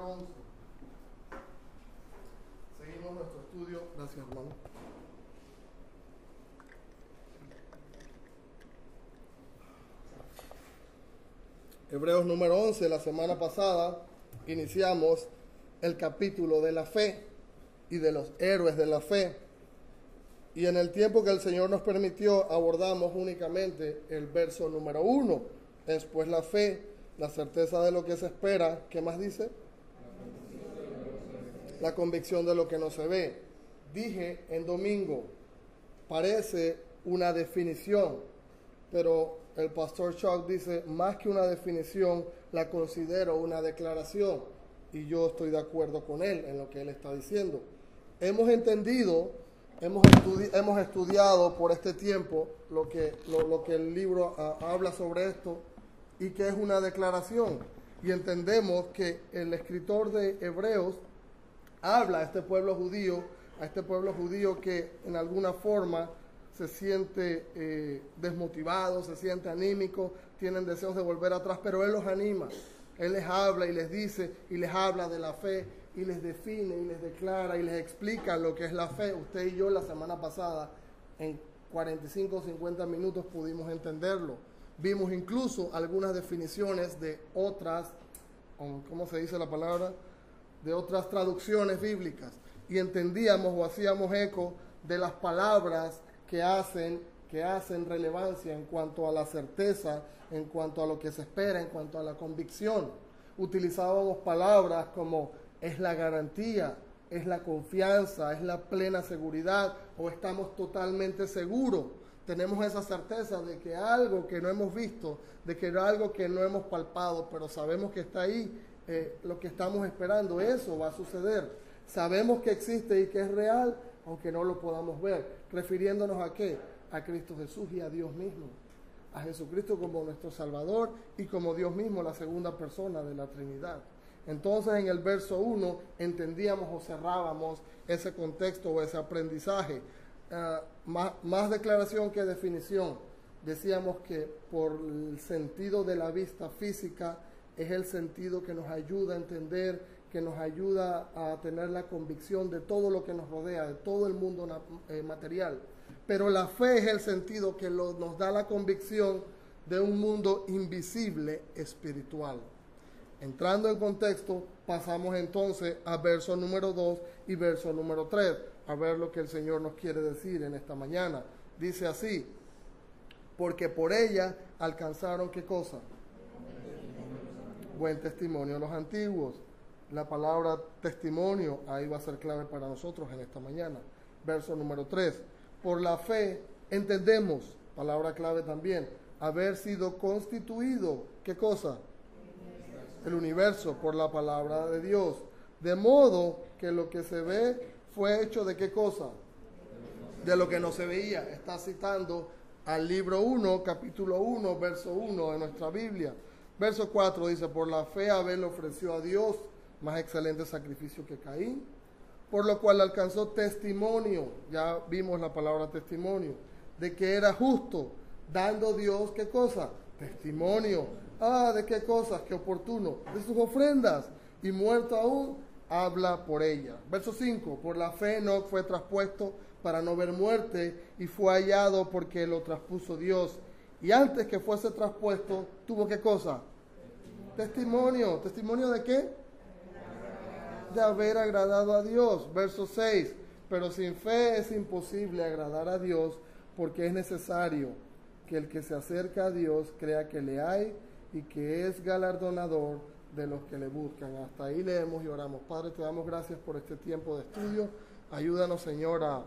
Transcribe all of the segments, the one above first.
11. Seguimos nuestro estudio. Gracias, hermano. Hebreos número 11. La semana pasada iniciamos el capítulo de la fe y de los héroes de la fe. Y en el tiempo que el Señor nos permitió, abordamos únicamente el verso número 1. Después la fe, la certeza de lo que se espera. ¿Qué más dice? La convicción de lo que no se ve. Dije en domingo, parece una definición, pero el pastor Chuck dice, más que una definición, la considero una declaración. Y yo estoy de acuerdo con él en lo que él está diciendo. Hemos entendido, hemos estudiado por este tiempo lo que el libro habla sobre esto y que es una declaración. Y entendemos que el escritor de Hebreos habla a este pueblo judío que en alguna forma se siente desmotivado, se siente anímico, tienen deseos de volver atrás, pero Él los anima. Él les habla y les dice y les habla de la fe y les define y les declara y les explica lo que es la fe. Usted y yo la semana pasada en 45 o 50 minutos pudimos entenderlo. Vimos incluso algunas definiciones de otras, ¿cómo se dice la palabra? De otras traducciones bíblicas. Y entendíamos o hacíamos eco de las palabras que hacen relevancia en cuanto a la certeza, en cuanto a lo que se espera, en cuanto a la convicción. Utilizábamos palabras como es la garantía, es la confianza, es la plena seguridad o estamos totalmente seguros. Tenemos esa certeza de que algo que no hemos visto, de que algo que no hemos palpado, pero sabemos que está ahí, lo que estamos esperando, eso va a suceder. Sabemos que existe y que es real, aunque no lo podamos ver. ¿Refiriéndonos a qué? A Cristo Jesús y a Dios mismo. A Jesucristo como nuestro Salvador y como Dios mismo, la segunda persona de la Trinidad. Entonces en el verso 1 entendíamos o cerrábamos ese contexto o ese aprendizaje. Más declaración que definición. Decíamos que por el sentido de la vista física es el sentido que nos ayuda a entender, que nos ayuda a tener la convicción de todo lo que nos rodea, de todo el mundo material. Pero la fe es el sentido que nos da la convicción de un mundo invisible espiritual. Entrando en contexto, pasamos entonces a verso número 2 y verso número 3, a ver lo que el Señor nos quiere decir en esta mañana. Dice así, porque por ella alcanzaron ¿qué cosa? Buen testimonio los antiguos. La palabra testimonio ahí va a ser clave para nosotros en esta mañana. Verso número 3. Por la fe entendemos, palabra clave también, haber sido constituido, ¿qué cosa? El universo por la palabra de Dios. De modo que lo que se ve fue hecho de ¿qué cosa? De lo que no se veía. Está citando al libro 1, capítulo 1, verso 1 de nuestra Biblia. Verso 4 dice, por la fe Abel ofreció a Dios más excelente sacrificio que Caín, por lo cual alcanzó testimonio, ya vimos la palabra testimonio, de que era justo, dando Dios, ¿qué cosa? Testimonio. ¿De qué cosas? Qué oportuno. De sus ofrendas, y muerto aún, habla por ella. Verso 5, por la fe Enoc fue traspuesto para no ver muerte, y fue hallado porque lo traspuso Dios. Y antes que fuese traspuesto, ¿tuvo qué cosa? Testimonio. ¿Testimonio de qué? De haber agradado a Dios. Verso 6. Pero sin fe es imposible agradar a Dios, porque es necesario que el que se acerca a Dios crea que le hay y que es galardonador de los que le buscan. Hasta ahí leemos y oramos. Padre, te damos gracias por este tiempo de estudio. Ayúdanos, Señor, a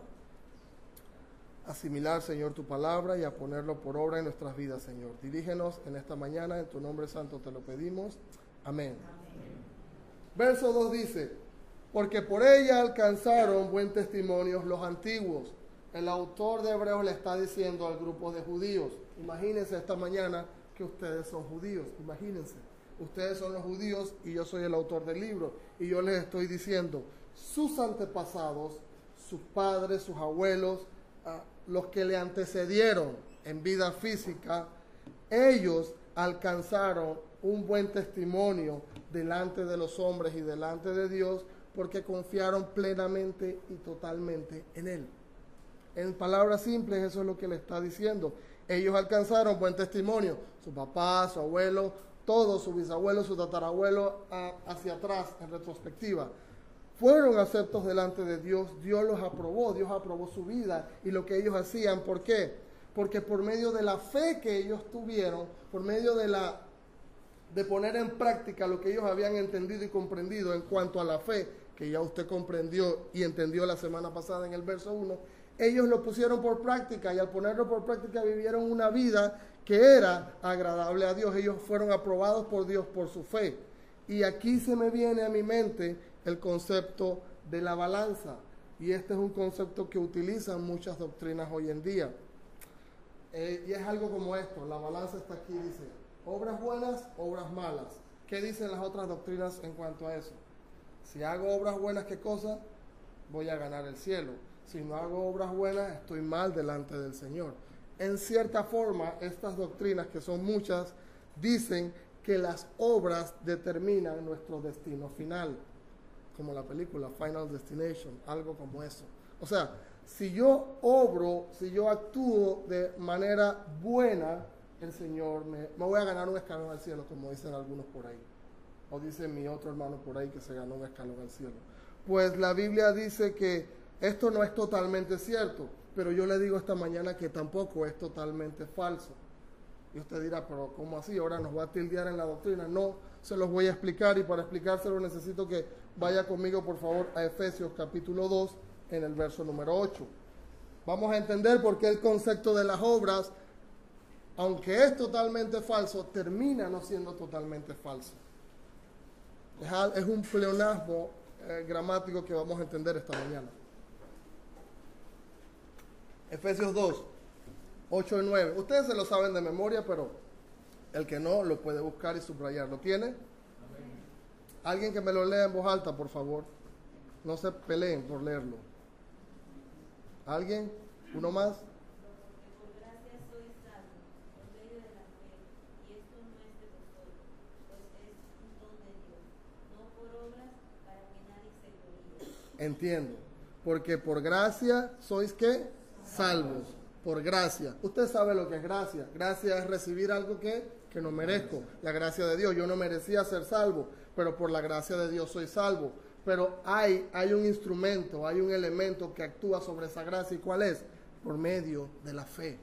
asimilar, Señor, tu palabra y a ponerlo por obra en nuestras vidas, Señor. Dirígenos en esta mañana, en tu nombre santo te lo pedimos. Amén. Verso 2 dice, porque por ella alcanzaron buen testimonio los antiguos. El autor de Hebreos le está diciendo al grupo de judíos, imagínense esta mañana que ustedes son judíos, imagínense, ustedes son los judíos y yo soy el autor del libro, y yo les estoy diciendo, sus antepasados, sus padres, sus abuelos, los que le antecedieron en vida física, ellos alcanzaron un buen testimonio delante de los hombres y delante de Dios, porque confiaron plenamente y totalmente en Él. En palabras simples, eso es lo que le está diciendo. Ellos alcanzaron buen testimonio, su papá, su abuelo, todos, su bisabuelo, su tatarabuelo, hacia atrás, en retrospectiva. Fueron aceptos delante de Dios, Dios los aprobó, Dios aprobó su vida y lo que ellos hacían. ¿Por qué? Porque por medio de la fe que ellos tuvieron, por medio de poner en práctica lo que ellos habían entendido y comprendido en cuanto a la fe, que ya usted comprendió y entendió la semana pasada en el verso 1, ellos lo pusieron por práctica y al ponerlo por práctica vivieron una vida que era agradable a Dios. Ellos fueron aprobados por Dios por su fe. Y aquí se me viene a mi mente el concepto de la balanza. Y este es un concepto que utilizan muchas doctrinas hoy en día. Y es algo como esto, la balanza está aquí, dice, obras buenas, obras malas. ¿Qué dicen las otras doctrinas en cuanto a eso? Si hago obras buenas, ¿qué cosa? Voy a ganar el cielo. Si no hago obras buenas, estoy mal delante del Señor. En cierta forma, estas doctrinas, que son muchas, dicen que las obras determinan nuestro destino final, como la película Final Destination, algo como eso. O sea, si yo obro, si yo actúo de manera buena, el Señor me voy a ganar un escalón al cielo, como dicen algunos por ahí. O dice mi otro hermano por ahí que se ganó un escalón al cielo. Pues la Biblia dice que esto no es totalmente cierto, pero yo le digo esta mañana que tampoco es totalmente falso. Y usted dirá, pero ¿cómo así? Ahora nos va a tildear en la doctrina. No, se los voy a explicar y para explicárselo necesito que vaya conmigo por favor a Efesios capítulo 2 en el verso número 8. Vamos a entender por qué el concepto de las obras, aunque es totalmente falso, termina no siendo totalmente falso. Es un pleonasmo gramático que vamos a entender esta mañana. Efesios 2, 8 y 9. Ustedes se lo saben de memoria, pero el que no lo puede buscar y subrayar. ¿Lo tiene? Amén. Alguien que me lo lea en voz alta, por favor. No se peleen por leerlo. ¿Alguien? ¿Uno más? Por gracia sois salvos, por medio de la fe, y esto no es de vosotros, pues es un don de Dios, no por obras, para que nadie se gloríe. Entiendo. Porque por gracia sois ¿qué? Salvos. Por gracia. Usted sabe lo que es gracia. Gracia es recibir algo que no merezco. La gracia de Dios. Yo no merecía ser salvo, pero por la gracia de Dios soy salvo. Pero hay un instrumento, hay un elemento que actúa sobre esa gracia. ¿Y cuál es? Por medio de la fe.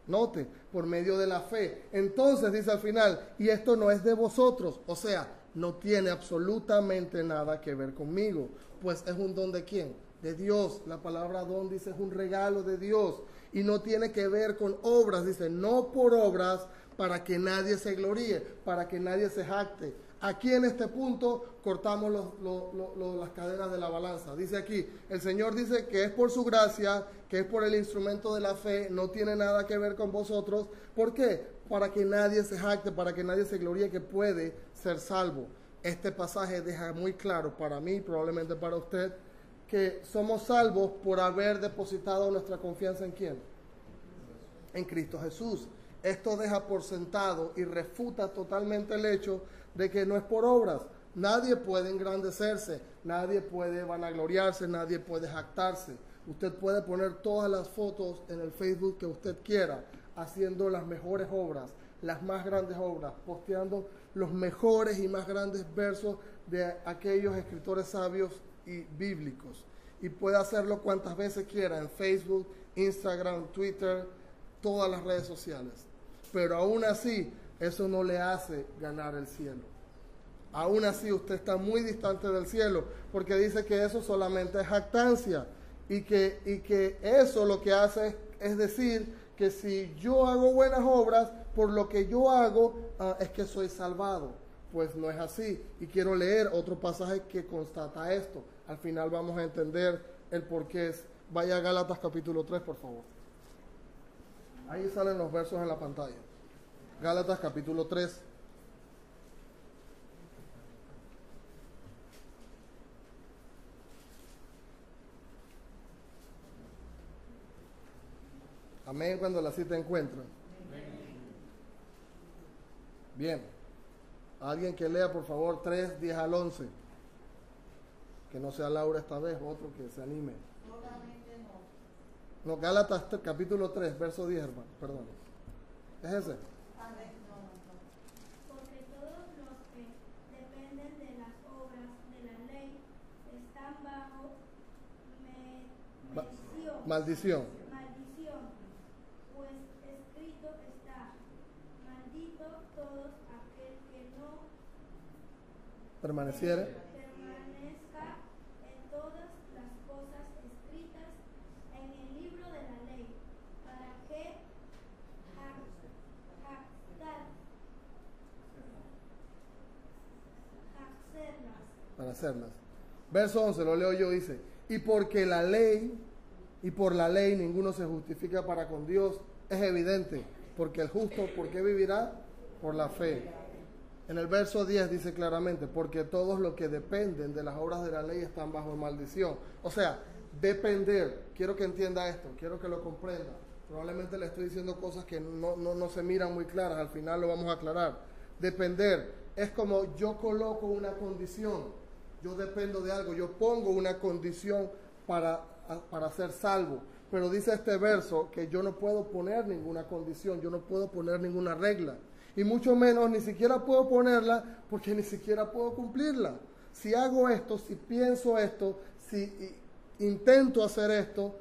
Note, por medio de la fe. Entonces dice al final, y esto no es de vosotros. O sea, no tiene absolutamente nada que ver conmigo. Pues es un don de ¿quién? De Dios. La palabra don dice es un regalo de Dios. Y no tiene que ver con obras. Dice, no por obras para que nadie se gloríe, para que nadie se jacte. Aquí en este punto cortamos las cadenas de la balanza. Dice aquí, el Señor dice que es por su gracia, que es por el instrumento de la fe, no tiene nada que ver con vosotros. ¿Por qué? Para que nadie se jacte, para que nadie se gloríe que puede ser salvo. Este pasaje deja muy claro para mí, probablemente para usted, que somos salvos por haber depositado nuestra confianza ¿en quién? En Cristo Jesús. Esto deja por sentado y refuta totalmente el hecho de que no es por obras. Nadie puede engrandecerse, nadie puede vanagloriarse, nadie puede jactarse. Usted puede poner todas las fotos en el Facebook que usted quiera, haciendo las mejores obras, las más grandes obras, posteando los mejores y más grandes versos de aquellos escritores sabios y bíblicos. Y puede hacerlo cuantas veces quiera en Facebook, Instagram, Twitter, todas las redes sociales. Pero aún así, eso no le hace ganar el cielo. Aún así, usted está muy distante del cielo, porque dice que eso solamente es jactancia. Y que eso lo que hace es decir que si yo hago buenas obras, por lo que yo hago, es que soy salvado. Pues no es así. Y quiero leer otro pasaje que constata esto. Al final vamos a entender el por qué es. Vaya a Gálatas capítulo 3, por favor. Ahí salen los versos en la pantalla. Gálatas capítulo 3. Amén cuando la cita encuentra. Bien. Alguien que lea, por favor, 3, 10 al 11. Que no sea Laura esta vez, otro que se anime. Solamente no. No, Gálatas capítulo 3, verso 10, hermano, perdón. ¿Es ese? A ver, no. Porque todos los que dependen de las obras de la ley están bajo Maldición. maldición, pues escrito está, maldito todos aquel que no Permaneciere. permanezca en todas las cosas escritas en el libro de la ley, para que Para hacerlas. Verso 11, lo leo yo, dice, y porque la ley, y por la ley ninguno se justifica para con Dios, es evidente, porque el justo, ¿por qué vivirá? Por la fe. En el verso 10 dice claramente, porque todos los que dependen de las obras de la ley están bajo maldición. O sea, depender, quiero que entienda esto, quiero que lo comprenda. Probablemente le estoy diciendo cosas que no se miran muy claras, al final lo vamos a aclarar. Depender es como yo coloco una condición, yo dependo de algo, yo pongo una condición para ser salvo. Pero dice este verso que yo no puedo poner ninguna condición, yo no puedo poner ninguna regla. Y mucho menos ni siquiera puedo ponerla porque ni siquiera puedo cumplirla. Si hago esto, si pienso esto, si intento hacer esto,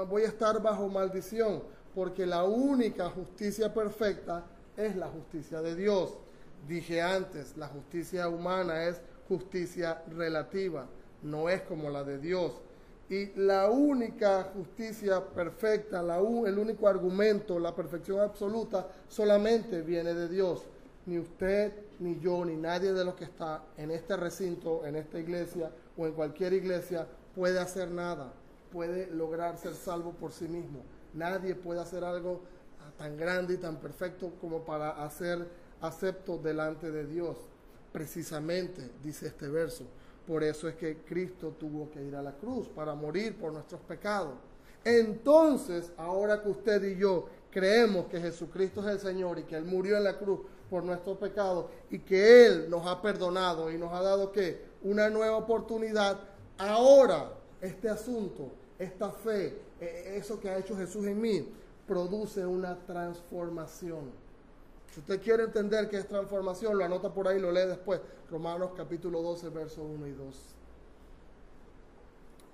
voy a estar bajo maldición, porque la única justicia perfecta es la justicia de Dios. Dije antes, la justicia humana es justicia relativa, no es como la de Dios. Y la única justicia perfecta, el único argumento, la perfección absoluta, solamente viene de Dios. Ni usted, ni yo, ni nadie de los que está en este recinto, en esta iglesia o en cualquier iglesia puede hacer nada, puede lograr ser salvo por sí mismo. Nadie puede hacer algo tan grande y tan perfecto como para ser acepto delante de Dios. Precisamente, dice este verso, por eso es que Cristo tuvo que ir a la cruz, para morir por nuestros pecados. Entonces, ahora que usted y yo creemos que Jesucristo es el Señor y que Él murió en la cruz por nuestros pecados y que Él nos ha perdonado y nos ha dado ¿qué? Una nueva oportunidad, ahora este asunto, esta fe, eso que ha hecho Jesús en mí, produce una transformación. Si usted quiere entender qué es transformación, lo anota por ahí, lo lee después. Romanos capítulo 12, versos 1 y 2.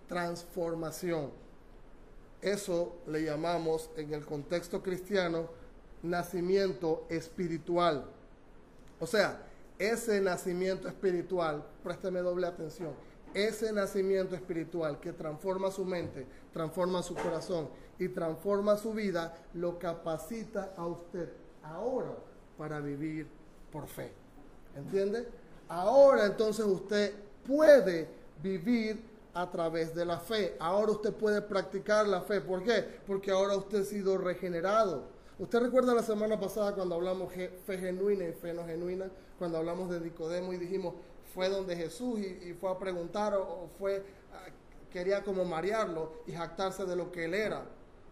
Transformación. Eso le llamamos en el contexto cristiano nacimiento espiritual. O sea, ese nacimiento espiritual, présteme doble atención, ese nacimiento espiritual que transforma su mente, transforma su corazón y transforma su vida, lo capacita a usted ahora para vivir por fe. ¿Entiende? Ahora entonces usted puede vivir a través de la fe. Ahora usted puede practicar la fe. ¿Por qué? Porque ahora usted ha sido regenerado. ¿Usted recuerda la semana pasada cuando hablamos fe genuina y fe no genuina? Cuando hablamos de Nicodemo y dijimos, fue donde Jesús y fue a preguntar o quería como marearlo y jactarse de lo que él era,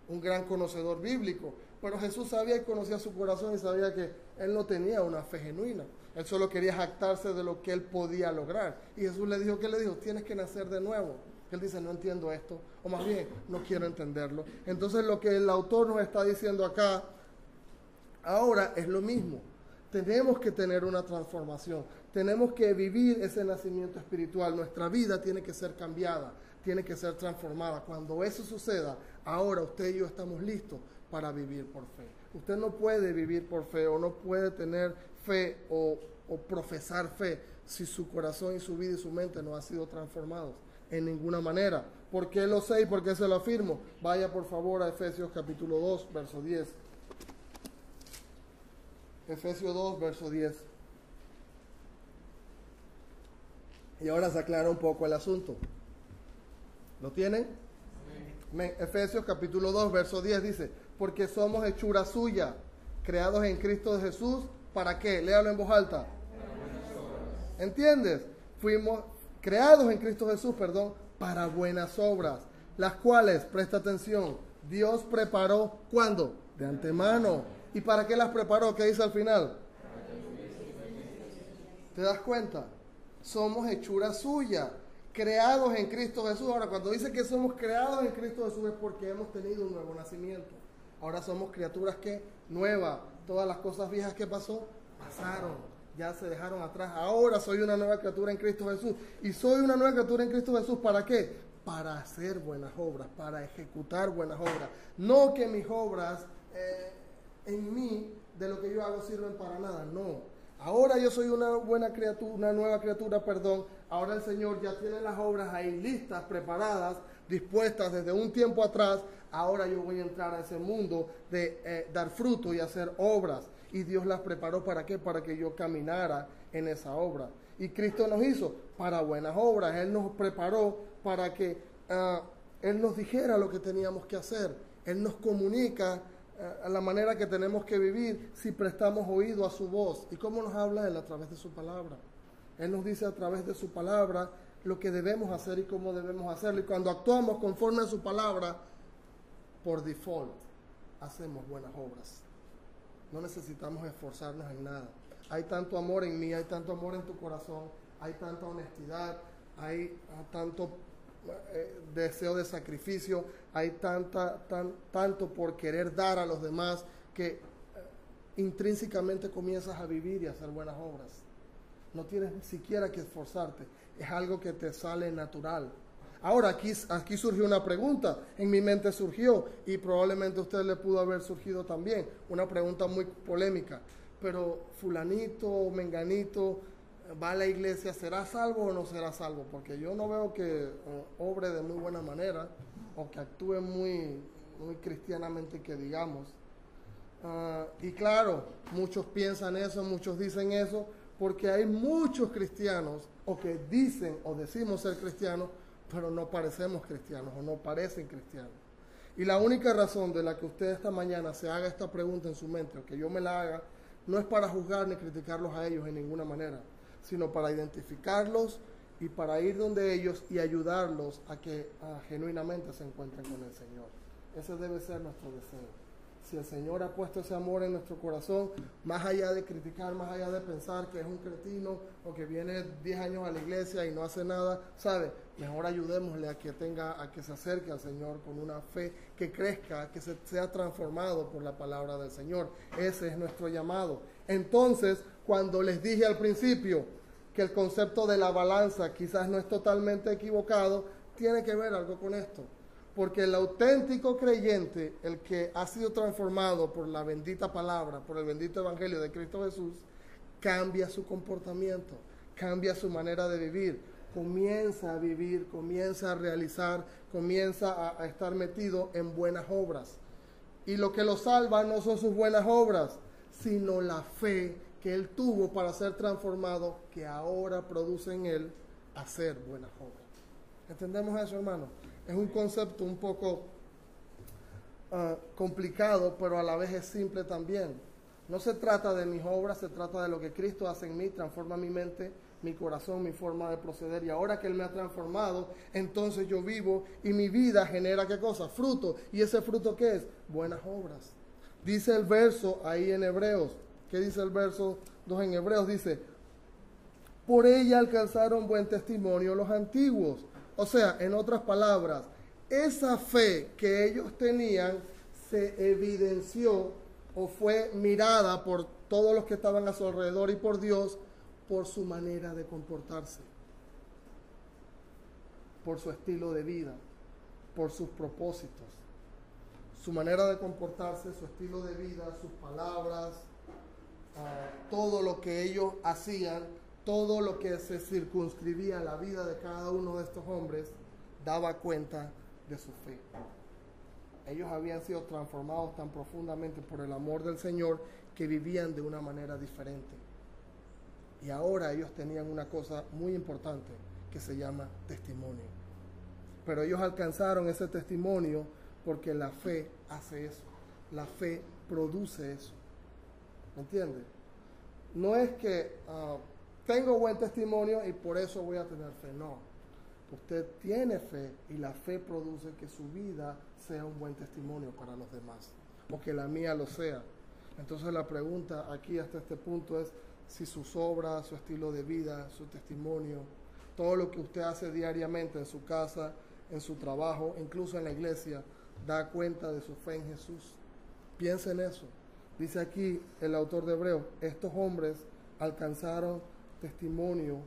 un gran conocedor bíblico. Pero Jesús sabía y conocía su corazón y sabía que él no tenía una fe genuina. Él solo quería jactarse de lo que él podía lograr. Y Jesús le dijo, ¿qué le dijo? Tienes que nacer de nuevo. Él dice, no entiendo esto, o más bien, no quiero entenderlo. Entonces lo que el autor nos está diciendo acá, ahora es lo mismo. Tenemos que tener una transformación. Tenemos que vivir ese nacimiento espiritual. Nuestra vida tiene que ser cambiada, tiene que ser transformada. Cuando eso suceda, ahora usted y yo estamos listos para vivir por fe. Usted no puede vivir por fe o no puede tener fe o profesar fe si su corazón y su vida y su mente no han sido transformados en ninguna manera. ¿Por qué lo sé y por qué se lo afirmo? Vaya por favor a Efesios capítulo 2, verso 10. Efesios 2, verso 10. Y ahora se aclara un poco el asunto. ¿Lo tienen? Sí. Efesios capítulo 2, verso 10 dice, porque somos hechura suya, creados en Cristo Jesús, ¿para qué? Léalo en voz alta. ¿Entiendes? Fuimos creados en Cristo Jesús, para buenas obras, las cuales, presta atención, Dios preparó, ¿cuándo? De antemano. ¿Y para qué las preparó? ¿Qué dice al final? ¿Te das cuenta? Somos hechura suya, creados en Cristo Jesús. Ahora, cuando dice que somos creados en Cristo Jesús es porque hemos tenido un nuevo nacimiento. Ahora somos criaturas que nuevas. Todas las cosas viejas que pasaron, ya se dejaron atrás. Ahora soy una nueva criatura en Cristo Jesús. Y soy una nueva criatura en Cristo Jesús, ¿para qué? Para hacer buenas obras, para ejecutar buenas obras. No que mis obras en mí, de lo que yo hago, sirven para nada. No. Ahora yo soy una buena criatura, una nueva criatura, perdón. Ahora el Señor ya tiene las obras ahí listas, preparadas, dispuestas desde un tiempo atrás. Ahora yo voy a entrar a ese mundo de dar fruto y hacer obras. Y Dios las preparó, ¿para qué? Para que yo caminara en esa obra. Y Cristo nos hizo para buenas obras. Él nos preparó para que Él nos dijera lo que teníamos que hacer. Él nos comunica la manera que tenemos que vivir si prestamos oído a su voz. ¿Y cómo nos habla Él? A través de su palabra. Él nos dice a través de su palabra lo que debemos hacer y cómo debemos hacerlo. Y cuando actuamos conforme a su palabra, por default, hacemos buenas obras. No necesitamos esforzarnos en nada. Hay tanto amor en mí, hay tanto amor en tu corazón, hay tanta honestidad, hay tanto deseo de sacrificio, hay tanto por querer dar a los demás que intrínsecamente comienzas a vivir y a hacer buenas obras. No tienes ni siquiera que esforzarte, es algo que te sale natural. Ahora, aquí surgió una pregunta, en mi mente surgió, y probablemente a usted le pudo haber surgido también, una pregunta muy polémica, pero fulanito, menganito, va a la iglesia, ¿será salvo o no será salvo? Porque yo no veo que obre de muy buena manera, o que actúe muy cristianamente, que digamos. Y claro, muchos piensan eso, muchos dicen eso, porque hay muchos cristianos, o que dicen o decimos ser cristianos, pero no parecemos cristianos o no parecen cristianos. Y la única razón de la que usted esta mañana se haga esta pregunta en su mente, o que yo me la haga, no es para juzgar ni criticarlos a ellos en ninguna manera, sino para identificarlos y para ir donde ellos y ayudarlos a que genuinamente se encuentren con el Señor. Ese debe ser nuestro deseo. Si el Señor ha puesto ese amor en nuestro corazón, más allá de criticar, más allá de pensar que es un cretino o que viene 10 años a la iglesia y no hace nada, ¿sabe? Mejor ayudémosle a que se acerque al Señor con una fe que crezca, que sea transformado por la palabra del Señor. Ese es nuestro llamado. Entonces, cuando les dije al principio que el concepto de la balanza quizás no es totalmente equivocado, tiene que ver algo con esto. Porque el auténtico creyente, el que ha sido transformado por la bendita palabra, por el bendito evangelio de Cristo Jesús, cambia su comportamiento, cambia su manera de vivir, comienza a vivir, comienza a realizar, comienza a estar metido en buenas obras. Y lo que lo salva no son sus buenas obras, sino la fe que él tuvo para ser transformado, que ahora produce en él hacer buenas obras. ¿Entendemos eso, hermano? Es un concepto un poco complicado, pero a la vez es simple también. No se trata de mis obras, se trata de lo que Cristo hace en mí, transforma mi mente, mi corazón, mi forma de proceder. Y ahora que Él me ha transformado, entonces yo vivo y mi vida genera, ¿qué cosa? Fruto. ¿Y ese fruto qué es? Buenas obras. Dice el verso ahí en Hebreos. ¿Qué dice el verso 2 en Hebreos? Dice, por ella alcanzaron buen testimonio los antiguos. O sea, en otras palabras, esa fe que ellos tenían se evidenció o fue mirada por todos los que estaban a su alrededor y por Dios por su manera de comportarse, por su estilo de vida, por sus propósitos. Su manera de comportarse, su estilo de vida, sus palabras, todo lo que ellos hacían, todo lo que se circunscribía a la vida de cada uno de estos hombres, daba cuenta de su fe. Ellos habían sido transformados tan profundamente por el amor del Señor que vivían de una manera diferente. Y ahora ellos tenían una cosa muy importante que se llama testimonio. Pero ellos alcanzaron ese testimonio porque la fe hace eso. La fe produce eso. ¿Me entiende? No es que tengo buen testimonio y por eso voy a tener fe. No. Usted tiene fe y la fe produce que su vida sea un buen testimonio para los demás. O que la mía lo sea. Entonces la pregunta aquí hasta este punto es, si sus obras, su estilo de vida, su testimonio, todo lo que usted hace diariamente en su casa, en su trabajo, incluso en la iglesia, da cuenta de su fe en Jesús. Piensa en eso. Dice aquí el autor de Hebreos, estos hombres alcanzaron testimonio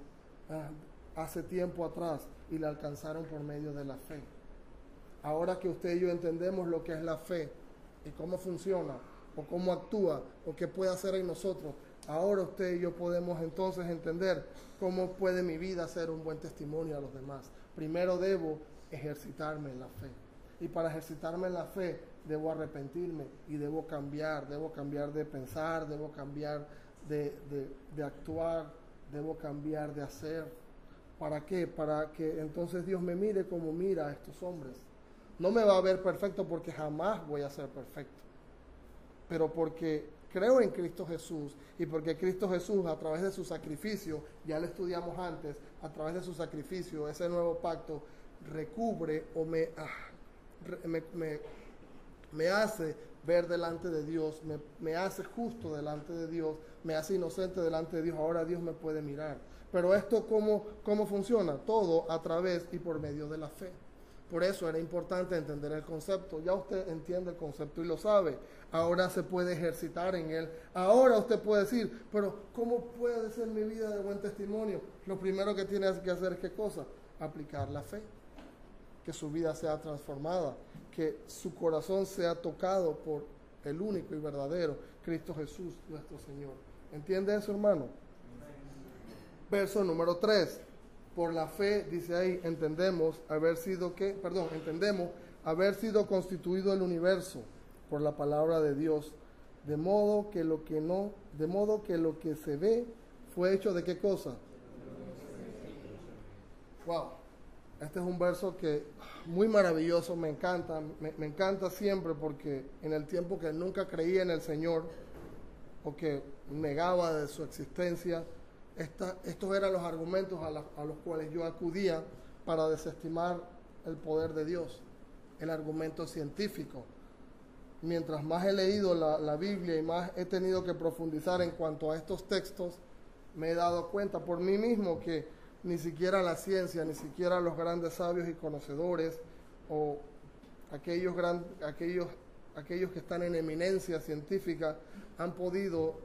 hace tiempo atrás y la alcanzaron por medio de la fe. Ahora que usted y yo entendemos lo que es la fe y cómo funciona, o cómo actúa, o qué puede hacer en nosotros, ahora usted y yo podemos entonces entender cómo puede mi vida ser un buen testimonio a los demás. Primero debo ejercitarme en la fe. Y para ejercitarme en la fe, debo arrepentirme y debo cambiar de pensar, debo cambiar de actuar, debo cambiar de hacer. ¿Para qué? Para que entonces Dios me mire como mira a estos hombres. No me va a ver perfecto porque jamás voy a ser perfecto, pero porque creo en Cristo Jesús y porque Cristo Jesús a través de su sacrificio, ya lo estudiamos antes, a través de su sacrificio, ese nuevo pacto recubre o me hace ver delante de Dios, me hace justo delante de Dios, me hace inocente delante de Dios. Ahora Dios me puede mirar. Pero esto, ¿cómo funciona? Todo a través y por medio de la fe. Por eso era importante entender el concepto. Ya usted entiende el concepto y lo sabe. Ahora se puede ejercitar en él. Ahora usted puede decir, pero ¿cómo puede ser mi vida de buen testimonio? Lo primero que tiene que hacer es ¿qué cosa? Aplicar la fe. Que su vida sea transformada. Que su corazón sea tocado por el único y verdadero Cristo Jesús, nuestro Señor. ¿Entiende eso, hermano? Verso número 3. Por la fe, dice ahí, entendemos haber sido constituido el universo por la palabra de Dios, de modo que lo que se ve fue hecho de qué cosa. Wow, este es un verso que muy maravilloso, me encanta siempre, porque en el tiempo que nunca creía en el Señor o que negaba de su existencia, estos eran los argumentos a los cuales yo acudía para desestimar el poder de Dios, el argumento científico. Mientras más he leído la Biblia y más he tenido que profundizar en cuanto a estos textos, me he dado cuenta por mí mismo que ni siquiera la ciencia, ni siquiera los grandes sabios y conocedores, o aquellos que están en eminencia científica, han podido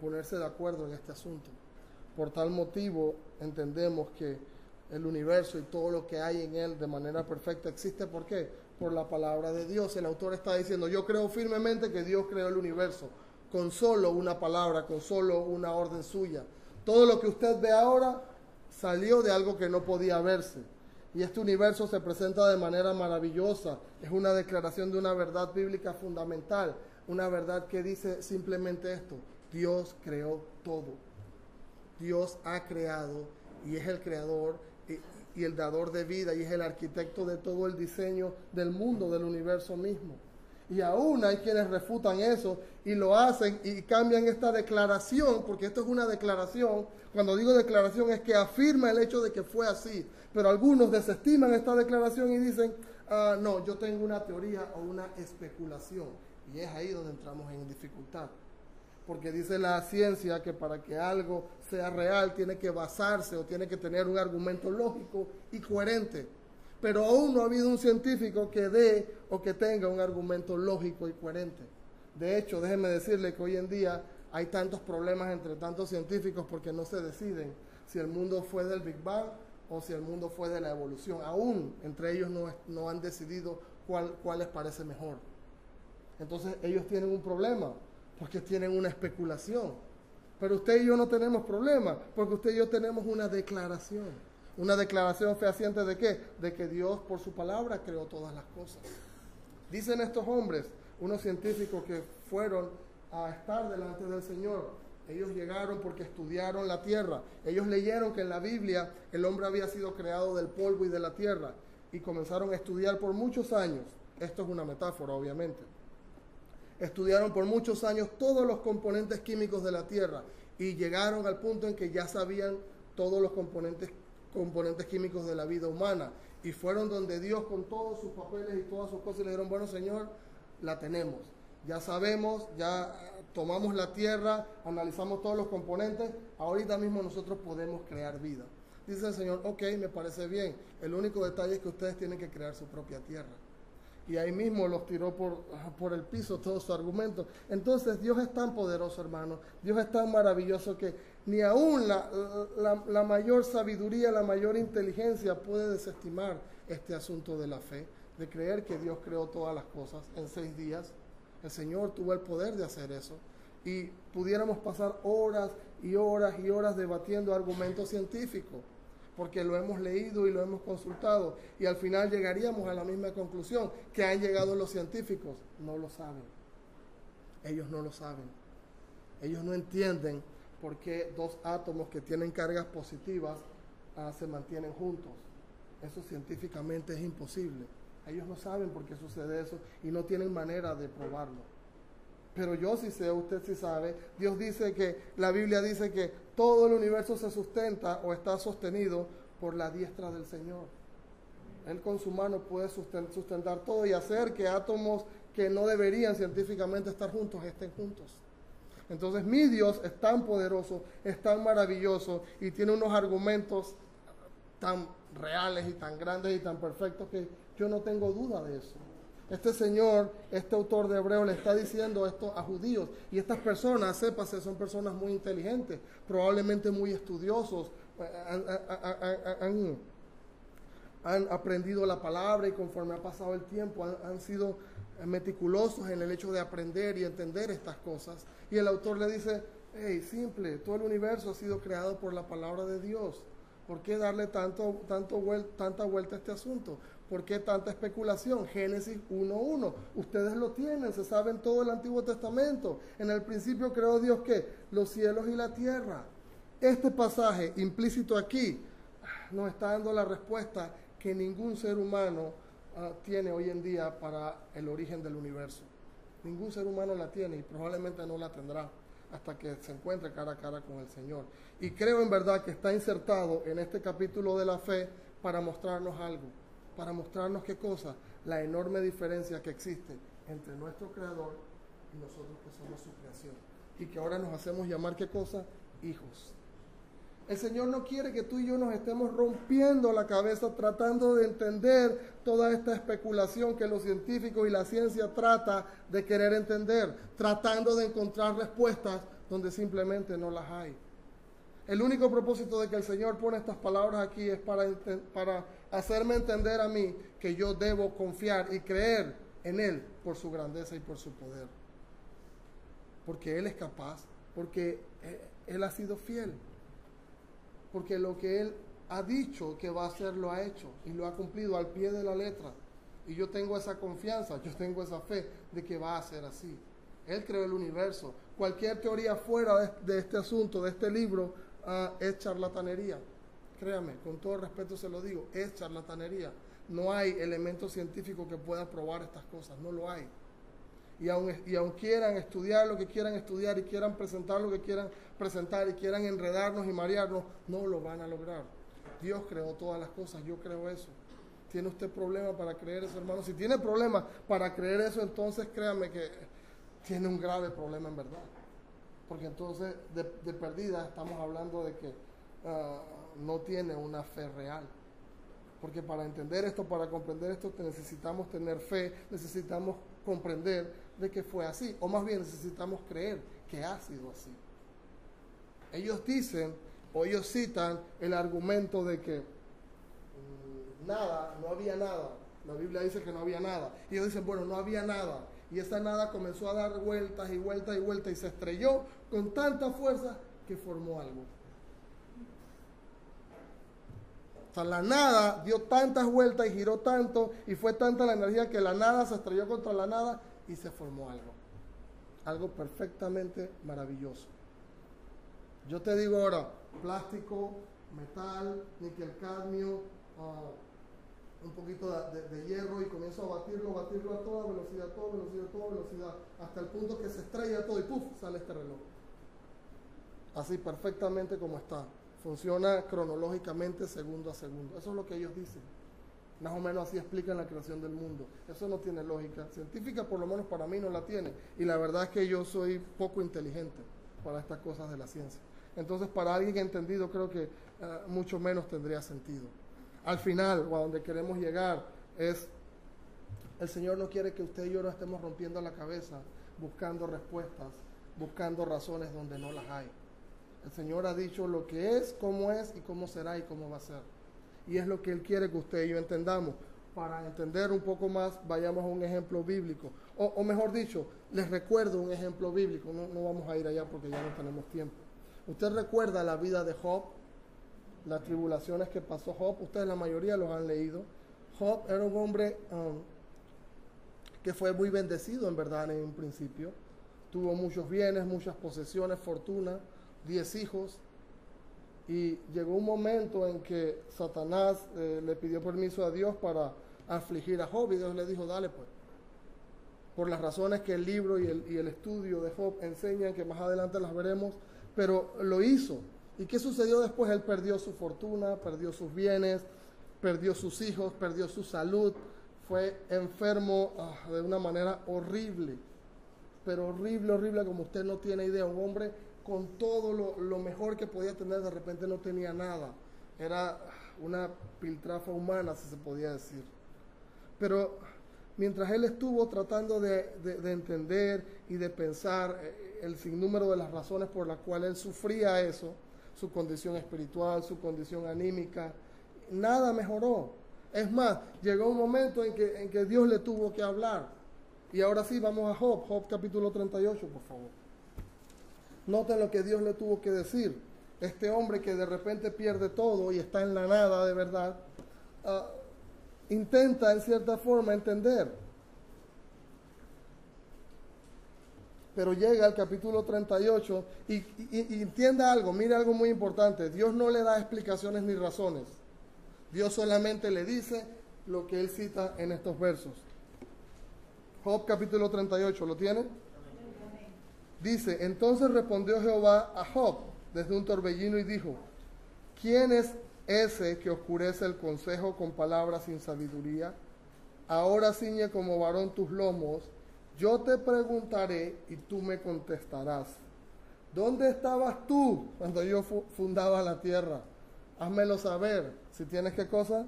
ponerse de acuerdo en este asunto. Por tal motivo entendemos que el universo y todo lo que hay en él de manera perfecta existe. ¿Por qué? Por la palabra de Dios. El autor está diciendo, yo creo firmemente que Dios creó el universo con solo una palabra, con solo una orden suya. Todo lo que usted ve ahora salió de algo que no podía verse. Y este universo se presenta de manera maravillosa. Es una declaración de una verdad bíblica fundamental. Una verdad que dice simplemente esto: Dios creó todo. Dios ha creado y es el creador y el dador de vida y es el arquitecto de todo el diseño del mundo, del universo mismo. Y aún hay quienes refutan eso y lo hacen y cambian esta declaración, porque esto es una declaración. Cuando digo declaración es que afirma el hecho de que fue así, pero algunos desestiman esta declaración y dicen, no, yo tengo una teoría o una especulación. Y es ahí donde entramos en dificultad. Porque dice la ciencia que para que algo sea real tiene que basarse o tiene que tener un argumento lógico y coherente. Pero aún no ha habido un científico que dé o que tenga un argumento lógico y coherente. De hecho, déjeme decirle que hoy en día hay tantos problemas entre tantos científicos porque no se deciden si el mundo fue del Big Bang o si el mundo fue de la evolución. Aún entre ellos no han decidido cuál les parece mejor. Entonces ellos tienen un problema, porque tienen una especulación. Pero usted y yo no tenemos problema, porque usted y yo tenemos una declaración. Una declaración fehaciente ¿de qué? De que Dios por su palabra creó todas las cosas. Dicen estos hombres, unos científicos que fueron a estar delante del Señor, ellos llegaron porque estudiaron la tierra. Ellos leyeron que en la Biblia el hombre había sido creado del polvo y de la tierra y comenzaron a estudiar por muchos años. Esto es una metáfora, obviamente. Estudiaron por muchos años todos los componentes químicos de la tierra y llegaron al punto en que ya sabían todos los componentes químicos de la vida humana, y fueron donde Dios con todos sus papeles y todas sus cosas y le dijeron, bueno, Señor, la tenemos. Ya sabemos, ya tomamos la tierra, analizamos todos los componentes, ahorita mismo nosotros podemos crear vida. Dice el Señor, ok, me parece bien. El único detalle es que ustedes tienen que crear su propia tierra. Y ahí mismo los tiró por el piso todo su argumento. Entonces Dios es tan poderoso, hermano. Dios es tan maravilloso que ni aún la mayor sabiduría, la mayor inteligencia puede desestimar este asunto de la fe, de creer que Dios creó todas las cosas en 6 días. El Señor tuvo el poder de hacer eso. Y pudiéramos pasar horas y horas y horas debatiendo argumentos científicos, porque lo hemos leído y lo hemos consultado, y al final llegaríamos a la misma conclusión que han llegado los científicos. No lo saben. Ellos no lo saben. Ellos no entienden por qué 2 átomos que tienen cargas positivas se mantienen juntos. Eso científicamente es imposible. Ellos no saben por qué sucede eso y no tienen manera de probarlo. Pero yo sí sé, usted sí sabe. Dios dice que, la Biblia dice que todo el universo se sustenta o está sostenido por la diestra del Señor. Él con su mano puede sustentar todo y hacer que átomos que no deberían científicamente estar juntos, estén juntos. Entonces mi Dios es tan poderoso, es tan maravilloso y tiene unos argumentos tan reales y tan grandes y tan perfectos que yo no tengo duda de eso. Este señor, este autor de Hebreos le está diciendo esto a judíos, y estas personas, sépase, son personas muy inteligentes, probablemente muy estudiosos, han aprendido la palabra, y conforme ha pasado el tiempo han sido meticulosos en el hecho de aprender y entender estas cosas. Y el autor le dice, hey, simple, todo el universo ha sido creado por la palabra de Dios. ¿Por qué darle tanta vuelta a este asunto? ¿Por qué tanta especulación? Génesis 1:1. Ustedes lo tienen, se saben todo el Antiguo Testamento. En el principio creó Dios, ¿qué? Los cielos y la tierra. Este pasaje implícito aquí nos está dando la respuesta que ningún ser humano tiene hoy en día para el origen del universo. Ningún ser humano la tiene y probablemente no la tendrá hasta que se encuentre cara a cara con el Señor. Y creo en verdad que está insertado en este capítulo de la fe para mostrarnos algo, para mostrarnos qué cosa, la enorme diferencia que existe entre nuestro Creador y nosotros que somos su creación. Y que ahora nos hacemos llamar qué cosa, hijos. El Señor no quiere que tú y yo nos estemos rompiendo la cabeza tratando de entender toda esta especulación que los científicos y la ciencia trata de querer entender, tratando de encontrar respuestas donde simplemente no las hay. El único propósito de que el Señor pone estas palabras aquí es para hacerme entender a mí que yo debo confiar y creer en Él por su grandeza y por su poder. Porque Él es capaz, porque Él ha sido fiel. Porque lo que Él ha dicho que va a hacer, lo ha hecho y lo ha cumplido al pie de la letra. Y yo tengo esa confianza, yo tengo esa fe de que va a ser así. Él creó el universo. Cualquier teoría fuera de este asunto, de este libro, es charlatanería. Créame, con todo respeto se lo digo, es charlatanería. No hay elemento científico que pueda probar estas cosas, no lo hay. Y aun quieran estudiar lo que quieran estudiar y quieran presentar lo que quieran presentar y quieran enredarnos y marearnos, no lo van a lograr. Dios creó todas las cosas, yo creo eso. ¿Tiene usted problema para creer eso, hermano? Si tiene problema para creer eso, entonces créame que tiene un grave problema en verdad. Porque entonces de perdida estamos hablando de que no tiene una fe real. Porque para entender esto, para comprender esto, necesitamos tener fe, necesitamos comprender de que fue así, o más bien necesitamos creer que ha sido así. Ellos dicen, o ellos citan el argumento de que nada, no había nada. La Biblia dice que no había nada. Y ellos dicen, bueno, no había nada. Y esa nada comenzó a dar vueltas y vueltas y vueltas y se estrelló con tanta fuerza que formó algo. O sea, la nada dio tantas vueltas y giró tanto y fue tanta la energía que la nada se estrelló contra la nada y se formó algo. Algo perfectamente maravilloso. Yo te digo ahora, plástico, metal, níquel cadmio, un poquito de hierro y comienzo a batirlo a toda velocidad, hasta el punto que se estrella todo y ¡puf! Sale este reloj. Así perfectamente como está. Funciona cronológicamente segundo a segundo. Eso es lo que ellos dicen. Más o menos así explican la creación del mundo. Eso no tiene lógica científica, por lo menos para mí no la tiene. Y la verdad es que yo soy poco inteligente para estas cosas de la ciencia. Entonces, para alguien entendido, creo que mucho menos tendría sentido. Al final, o a donde queremos llegar, es el Señor no quiere que usted y yo nos estemos rompiendo la cabeza buscando respuestas, buscando razones donde no las hay. El Señor ha dicho lo que es y cómo será y cómo va a ser. Y es lo que Él quiere que usted y yo entendamos. Para entender un poco más, vayamos a un ejemplo bíblico. O mejor dicho, les recuerdo un ejemplo bíblico. No vamos a ir allá porque ya no tenemos tiempo. ¿Usted recuerda la vida de Job? Las tribulaciones que pasó Job. Ustedes la mayoría los han leído. Job era un hombre que fue muy bendecido en verdad en un principio. Tuvo muchos bienes, muchas posesiones, fortuna, 10 hijos. Y llegó un momento en que Satanás le pidió permiso a Dios para afligir a Job, y Dios le dijo, dale pues. Por las razones que el libro y el estudio de Job enseñan, que más adelante las veremos, pero lo hizo. ¿Y qué sucedió después? Él perdió su fortuna, perdió sus bienes, perdió sus hijos, perdió su salud, fue enfermo de una manera horrible, pero horrible como usted no tiene idea. Un hombre con todo lo mejor que podía tener, de repente no tenía nada. Era una piltrafa humana, si se podía decir. Pero mientras él estuvo tratando de entender y de pensar el sinnúmero de las razones por las cuales él sufría eso, su condición espiritual, su condición anímica, nada mejoró. Es más, llegó un momento en que Dios le tuvo que hablar. Y ahora sí, vamos a Job capítulo 38, por favor. Noten lo que Dios le tuvo que decir. Este hombre que de repente pierde todo y está en la nada de verdad, intenta en cierta forma entender. Pero llega al capítulo 38 y entienda algo, mire algo muy importante. Dios no le da explicaciones ni razones. Dios solamente le dice lo que él cita en estos versos. Job capítulo 38, ¿lo tiene? Dice, entonces respondió Jehová a Job desde un torbellino y dijo, ¿quién es ese que oscurece el consejo con palabras sin sabiduría? Ahora ciñe como varón tus lomos, yo te preguntaré y tú me contestarás. ¿Dónde estabas tú cuando yo fundaba la tierra? Házmelo saber. Si tienes qué cosa.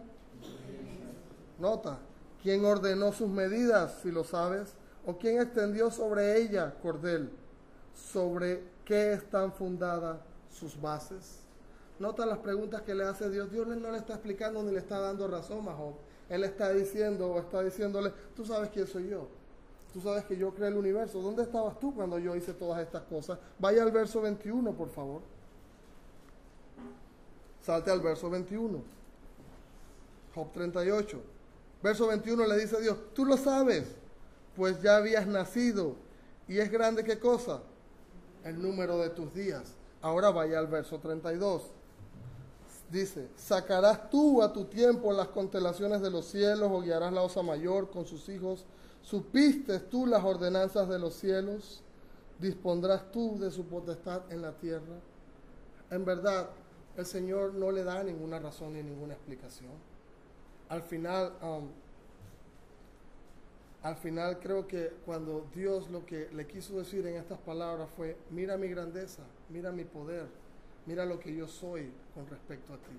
Nota, ¿quién ordenó sus medidas, si lo sabes? ¿O quién extendió sobre ella cordel? ¿Sobre qué están fundadas sus bases? Nota las preguntas que le hace Dios. Dios no le está explicando ni le está dando razón a Job. Él está diciendo o está diciéndole, tú sabes quién soy yo. Tú sabes que yo creé el universo. ¿Dónde estabas tú cuando yo hice todas estas cosas? Vaya al verso 21, por favor. Salte al verso 21. Job 38. Verso 21 le dice a Dios, tú lo sabes, pues ya habías nacido. ¿Y es grande qué cosa? El número de tus días. Ahora vaya al verso 32. Dice, ¿sacarás tú a tu tiempo las constelaciones de los cielos o guiarás la osa mayor con sus hijos? ¿Supiste tú las ordenanzas de los cielos? ¿Dispondrás tú de su potestad en la tierra? En verdad, el Señor no le da ninguna razón ni ninguna explicación. Al final creo que cuando Dios lo que le quiso decir en estas palabras fue, mira mi grandeza, mira mi poder, mira lo que yo soy con respecto a ti.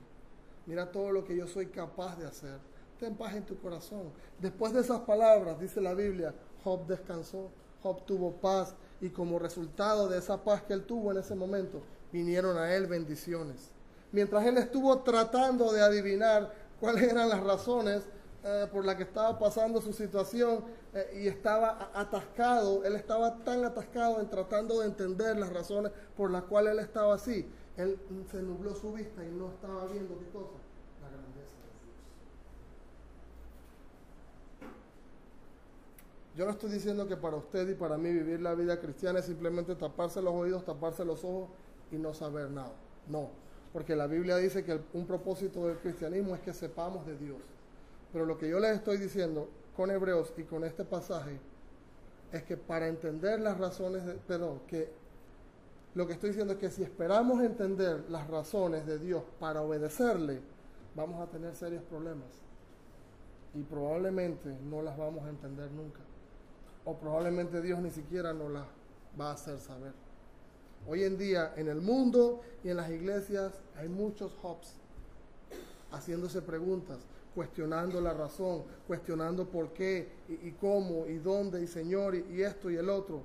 Mira todo lo que yo soy capaz de hacer. Ten paz en tu corazón. Después de esas palabras, dice la Biblia, Job descansó, Job tuvo paz y como resultado de esa paz que él tuvo en ese momento, vinieron a él bendiciones. Mientras él estuvo tratando de adivinar cuáles eran las razones por las que estaba pasando su situación y estaba atascado, él estaba tan atascado en tratando de entender las razones por las cuales él estaba así, él se nubló su vista y no estaba viendo qué cosa, la grandeza de Dios. Yo no estoy diciendo que para usted y para mí vivir la vida cristiana es simplemente taparse los oídos, taparse los ojos y no saber nada. No, porque la Biblia dice que un propósito del cristianismo es que sepamos de Dios. Pero lo que yo les estoy diciendo con Hebreos y con este pasaje es que para entender las razones, lo que estoy diciendo es que si esperamos entender las razones de Dios para obedecerle, vamos a tener serios problemas. y probablemente no las vamos a entender nunca. O probablemente Dios ni siquiera nos las va a hacer saber. Hoy en día en el mundo y en las iglesias hay muchos hubs haciéndose preguntas, cuestionando la razón, cuestionando por qué y cómo y dónde y Señor y esto y el otro.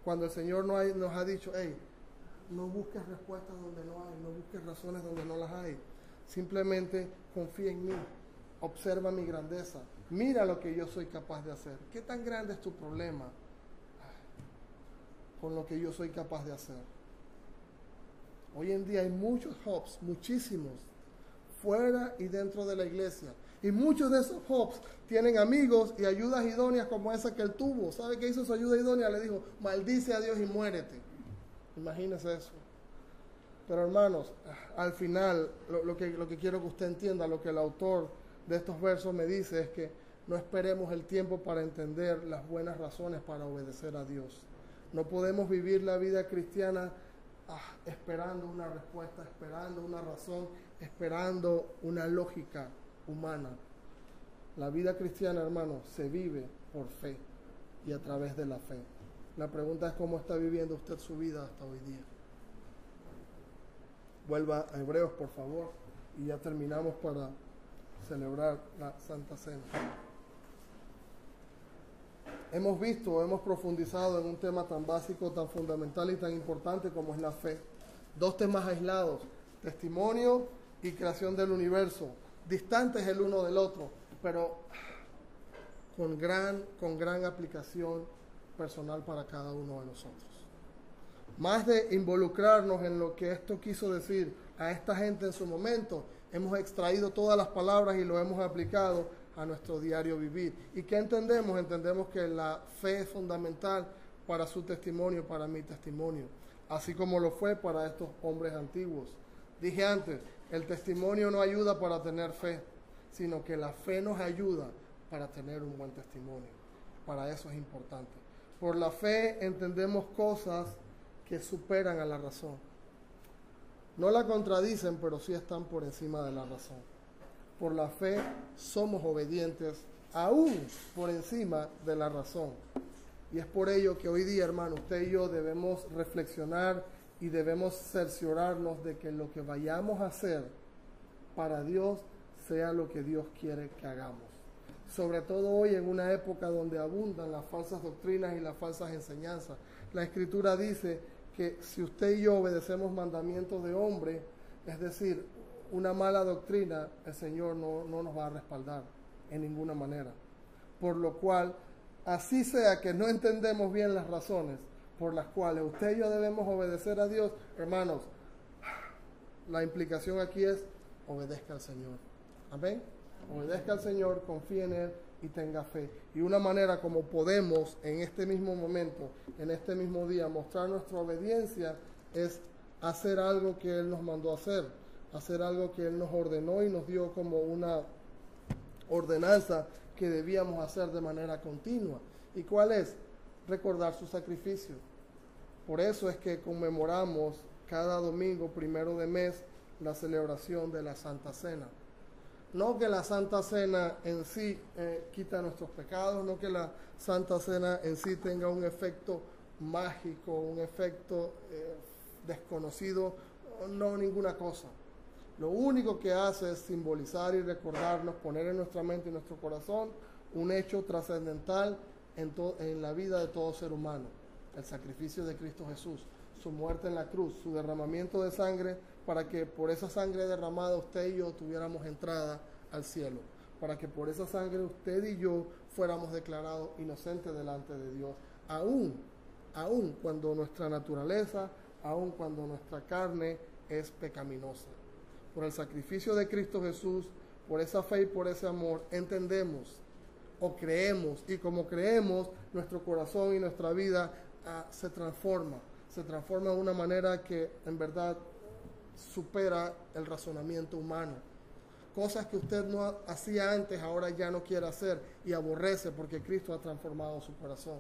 Cuando el Señor nos ha dicho, hey, no busques respuestas donde no hay, no busques razones donde no las hay. Simplemente confía en mí, observa mi grandeza, mira lo que yo soy capaz de hacer. ¿Qué tan grande es tu problema con lo que yo soy capaz de hacer? Hoy en día hay muchos hubs, muchísimos, fuera y dentro de la iglesia. Y muchos de esos hubs tienen amigos y ayudas idóneas como esa que él tuvo. ¿Sabe qué hizo su ayuda idónea? Le dijo, maldice a Dios y muérete. Imagínese eso. Pero hermanos, al final, lo que quiero que usted entienda, lo que el autor de estos versos me dice es que no esperemos el tiempo para entender las buenas razones para obedecer a Dios. No podemos vivir la vida cristiana esperando una respuesta, esperando una razón, esperando una lógica humana. La vida cristiana, hermanos, se vive por fe y a través de la fe. La pregunta es cómo está viviendo usted su vida hasta hoy día. Vuelva a Hebreos, por favor, y ya terminamos para celebrar la Santa Cena. Hemos profundizado en un tema tan básico, tan fundamental y tan importante como es la fe. Dos temas aislados, testimonio y creación del universo, distantes el uno del otro, pero con gran aplicación personal para cada uno de nosotros. Más de involucrarnos en lo que esto quiso decir a esta gente en su momento, hemos extraído todas las palabras y lo hemos aplicado a nuestro diario vivir. ¿Y qué entendemos? Entendemos que la fe es fundamental para su testimonio, para mi testimonio, así como lo fue para estos hombres antiguos. Dije antes, el testimonio no ayuda para tener fe, sino que la fe nos ayuda para tener un buen testimonio. Para eso es importante. Por la fe entendemos cosas que superan a la razón. No la contradicen, pero sí están por encima de la razón. Por la fe somos obedientes, aún por encima de la razón. Y es por ello que hoy día, hermano, usted y yo debemos reflexionar y debemos cerciorarnos de que lo que vayamos a hacer para Dios sea lo que Dios quiere que hagamos. Sobre todo hoy en una época donde abundan las falsas doctrinas y las falsas enseñanzas. La Escritura dice que si usted y yo obedecemos mandamientos de hombre, es decir, una mala doctrina, el Señor no nos va a respaldar en ninguna manera. Por lo cual, así sea que no entendemos bien las razones por las cuales usted y yo debemos obedecer a Dios, hermanos, la implicación aquí es obedezca al Señor. Amén. Obedezca al Señor, confíe en Él y tenga fe. Y una manera como podemos en este mismo momento, en este mismo día, mostrar nuestra obediencia es hacer algo que Él nos mandó a hacer algo que Él nos ordenó y nos dio como una ordenanza que debíamos hacer de manera continua. ¿Y cuál es? Recordar su sacrificio. Por eso es que conmemoramos cada domingo, 1 de mes, la celebración de la Santa Cena. No que la Santa Cena en sí quita nuestros pecados, no que la Santa Cena en sí tenga un efecto mágico, un efecto desconocido, no, ninguna cosa. Lo único que hace es simbolizar y recordarnos, poner en nuestra mente y nuestro corazón un hecho trascendental en la vida de todo ser humano, el sacrificio de Cristo Jesús, su muerte en la cruz, su derramamiento de sangre, para que por esa sangre derramada usted y yo tuviéramos entrada al cielo, para que por esa sangre usted y yo fuéramos declarados inocentes delante de Dios, aún cuando nuestra naturaleza, aún cuando nuestra carne es pecaminosa. Por el sacrificio de Cristo Jesús, por esa fe y por ese amor, entendemos o creemos, y como creemos, nuestro corazón y nuestra vida se transforma de una manera que en verdad supera el razonamiento humano. Cosas que usted no hacía antes, ahora ya no quiere hacer y aborrece porque Cristo ha transformado su corazón.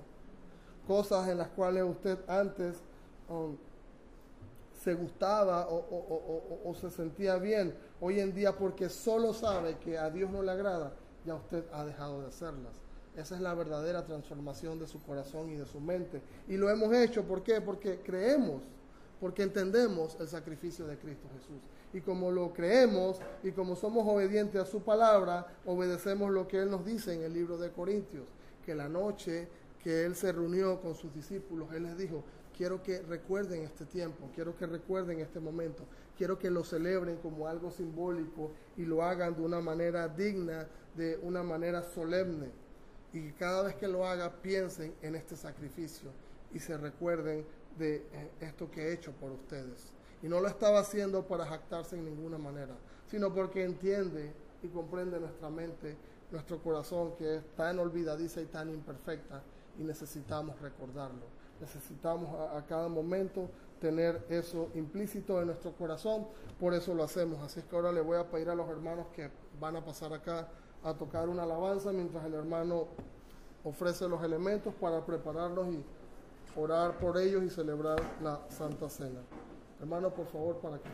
Cosas en las cuales usted antes se gustaba o se sentía bien, hoy en día porque solo sabe que a Dios no le agrada, ya usted ha dejado de hacerlas. Esa es la verdadera transformación de su corazón y de su mente. Y lo hemos hecho, ¿por qué? Porque creemos, porque entendemos el sacrificio de Cristo Jesús. Y como lo creemos y como somos obedientes a su palabra, obedecemos lo que Él nos dice en el libro de Corintios, que la noche que Él se reunió con sus discípulos, Él les dijo: quiero que recuerden este tiempo, quiero que recuerden este momento, quiero que lo celebren como algo simbólico y lo hagan de una manera digna, de una manera solemne. Y que cada vez que lo haga piensen en este sacrificio y se recuerden de esto que he hecho por ustedes. Y no lo estaba haciendo para jactarse en ninguna manera, sino porque entiende y comprende nuestra mente, nuestro corazón, que es tan olvidadiza y tan imperfecta, y necesitamos recordarlo. Necesitamos a cada momento tener eso implícito en nuestro corazón, por eso lo hacemos. Así es que ahora le voy a pedir a los hermanos que van a pasar acá a tocar una alabanza mientras el hermano ofrece los elementos para prepararnos y orar por ellos y celebrar la Santa Cena. Hermano, por favor, para acá.